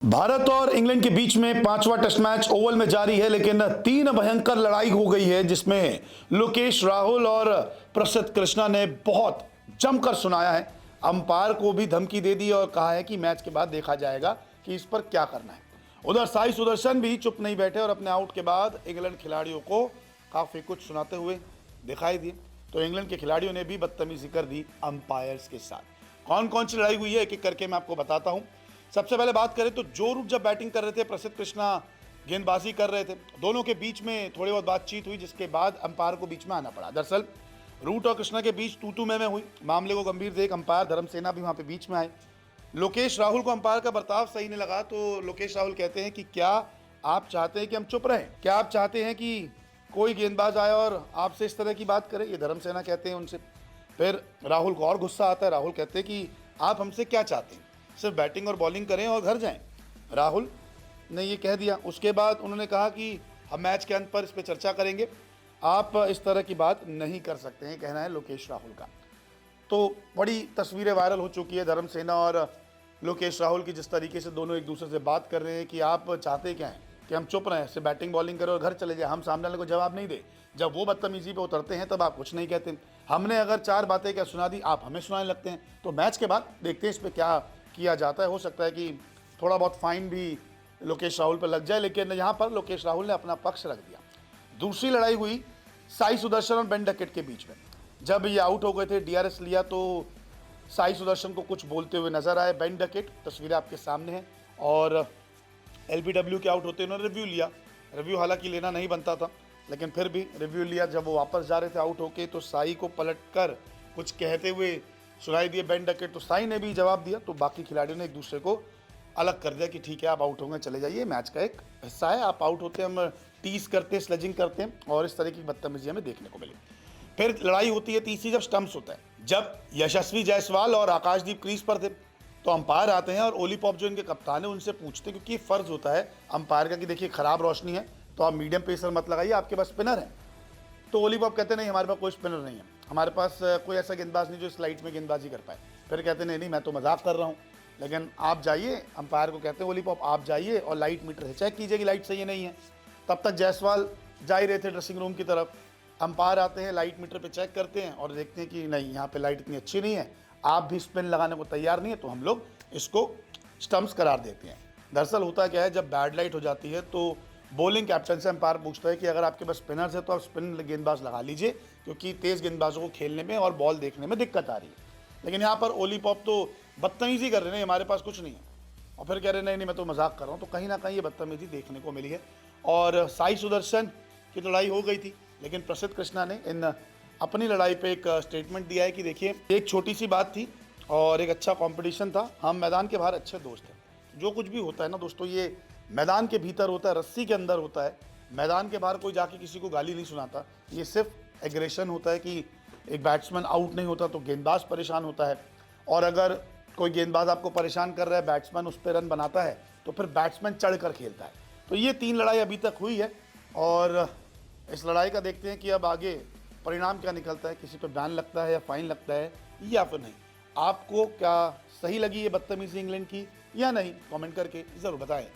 भारत और इंग्लैंड के बीच में पांचवा टेस्ट मैच ओवल में जारी है, लेकिन तीन भयंकर लड़ाई हो गई है जिसमें लोकेश राहुल और प्रसिद्ध कृष्णा ने बहुत जमकर सुनाया है। अंपायर को भी धमकी दे दी और कहा है कि मैच के बाद देखा जाएगा कि इस पर क्या करना है। उधर साई सुदर्शन भी चुप नहीं बैठे और अपने आउट के बाद इंग्लैंड खिलाड़ियों को काफी कुछ सुनाते हुए दिखाई दिए। तो इंग्लैंड के खिलाड़ियों ने भी बदतमीजी कर दी अंपायर्स के साथ। कौन कौन सी लड़ाई हुई है एक एक करके मैं आपको बताता हूं। सबसे पहले बात करें तो जो रूट जब बैटिंग कर रहे थे, प्रसिद्ध कृष्णा गेंदबाजी कर रहे थे, दोनों के बीच में थोड़ी बहुत बातचीत हुई जिसके बाद अंपायर को बीच में आना पड़ा। दरअसल रूट और कृष्णा के बीच तू में हुई। मामले को गंभीर देख अंपायर धर्मसेना भी वहां पे बीच में आए। लोकेश राहुल को अंपायर का बर्ताव सही नहीं लगा तो लोकेश राहुल कहते हैं कि क्या आप चाहते हैं कि हम चुप रहें, क्या आप चाहते हैं कि कोई गेंदबाज आए और आपसे इस तरह की बात करे, ये धर्मसेना कहते हैं उनसे। फिर राहुल को और गुस्सा आता है। राहुल कहते हैं कि आप हमसे क्या चाहते हैं, सिर्फ बैटिंग और बॉलिंग करें और घर जाएं। राहुल ने ये कह दिया। उसके बाद उन्होंने कहा कि हम मैच के अंत पर इस पर चर्चा करेंगे, आप इस तरह की बात नहीं कर सकते हैं, कहना है लोकेश राहुल का। तो बड़ी तस्वीरें वायरल हो चुकी है धर्मसेना और लोकेश राहुल की, जिस तरीके से दोनों एक दूसरे से बात कर रहे हैं कि आप चाहते क्या हैं कि हम चुप रहें, सिर्फ बैटिंग बॉलिंग करें और घर चले जाए, हम सामने वाले को जवाब नहीं दे। जब वो बदतमीजी पे उतरते हैं तब आप कुछ नहीं कहते। हमने अगर चार बातें क्या सुना दी, आप हमें सुनाने लगते हैं। तो मैच के बाद देखते हैं इस पर क्या किया जाता है। हो सकता है कि थोड़ा बहुत फाइन भी लोकेश राहुल पर लग जाए, लेकिन यहाँ पर लोकेश राहुल ने अपना पक्ष रख दिया। दूसरी लड़ाई हुई साई सुदर्शन और बेन डकेट के बीच में। जब ये आउट हो गए थे, डीआरएस लिया, तो साई सुदर्शन को कुछ बोलते हुए नजर आए बेन डकेट, तस्वीरें आपके सामने हैं। और एलबीडब्ल्यू के आउट होते उन्होंने रिव्यू लिया। रिव्यू हालांकि लेना नहीं बनता था, लेकिन फिर भी रिव्यू लिया। जब वो वापस जा रहे थे आउट होके, तो साई को पलटकर कुछ कहते हुए सुनाई दिए बेन डकेट, तो साई ने भी जवाब दिया। तो बाकी खिलाड़ियों ने एक दूसरे को अलग कर दिया कि ठीक है, आप आउट होंगे, चले जाइए, मैच का एक हिस्सा है, आप आउट होते हैं, हम टीज करते हैं, स्लेजिंग करते हैं, और इस तरह की बदतमीजी हमें देखने को मिली। फिर लड़ाई होती है तीसरी, जब स्टंप्स होता है। जब यशस्वी जायसवाल और आकाशदीप क्रीज पर थे, तो अंपायर आते हैं और ओली पॉप जो इनके कप्तान है उनसे पूछते, क्योंकि फर्ज होता है अंपायर का कि देखिए खराब रोशनी है तो आप मीडियम पेसर मत लगाइए, आपके पास स्पिनर है। तो ओली पॉप कहते नहीं, हमारे पास कोई स्पिनर नहीं है, हमारे पास कोई ऐसा गेंदबाज नहीं जो इस लाइट में गेंदबाजी कर पाए। फिर कहते नहीं, मैं तो मजाक कर रहा हूँ, लेकिन आप जाइए, अंपायर को कहते हैं ओली पॉप, आप जाइए और लाइट मीटर से चेक कीजिए कि लाइट सही है नहीं है। तब तक जायसवाल जा ही रहे थे ड्रेसिंग रूम की तरफ। अंपायर आते हैं, लाइट मीटर पे चेक करते हैं और देखते हैं कि नहीं, यहाँ पे लाइट इतनी अच्छी नहीं है, आप भी स्पिन लगाने को तैयार नहीं है, तो हम लोग इसको स्टंप्स करार देते हैं। दरअसल होता क्या है, जब बैड लाइट हो जाती है तो बॉलिंग कैप्टन से अंपायर पूछता है कि अगर आपके पास स्पिनर्स है तो आप स्पिन गेंदबाज लगा लीजिए, क्योंकि तेज़ गेंदबाजों को खेलने में और बॉल देखने में दिक्कत आ रही है। लेकिन यहाँ पर ओली पॉप तो बदतमीजी कर रहे हैं, हमारे पास कुछ नहीं है, और फिर कह रहे नहीं, मैं तो मजाक कर रहा हूँ। तो कहीं ना कहीं ये बदतमीजी देखने को मिली है। और साई सुदर्शन की लड़ाई हो गई थी, लेकिन प्रसिद्ध कृष्णा ने अपनी लड़ाई पे एक स्टेटमेंट दिया है कि देखिए, एक छोटी सी बात थी और एक अच्छा कंपटीशन था, हम मैदान के बाहर अच्छे दोस्त हैं। जो कुछ भी होता है ना दोस्तों, ये मैदान के भीतर होता है, रस्सी के अंदर होता है। मैदान के बाहर कोई जाके किसी को गाली नहीं सुनाता। ये सिर्फ एग्रेशन होता है कि एक बैट्समैन आउट नहीं होता तो गेंदबाज परेशान होता है, और अगर कोई गेंदबाज आपको परेशान कर रहा है, बैट्समैन उस पर रन बनाता है, तो फिर बैट्समैन चढ़ कर खेलता है। तो ये तीन लड़ाई अभी तक हुई है, और इस लड़ाई का देखते हैं कि अब आगे परिणाम क्या निकलता है, किसी पे बैन लगता है या फाइन लगता है या फिर नहीं। आपको क्या सही लगी ये बदतमीजी इंग्लैंड की या नहीं, कमेंट करके ज़रूर बताएं।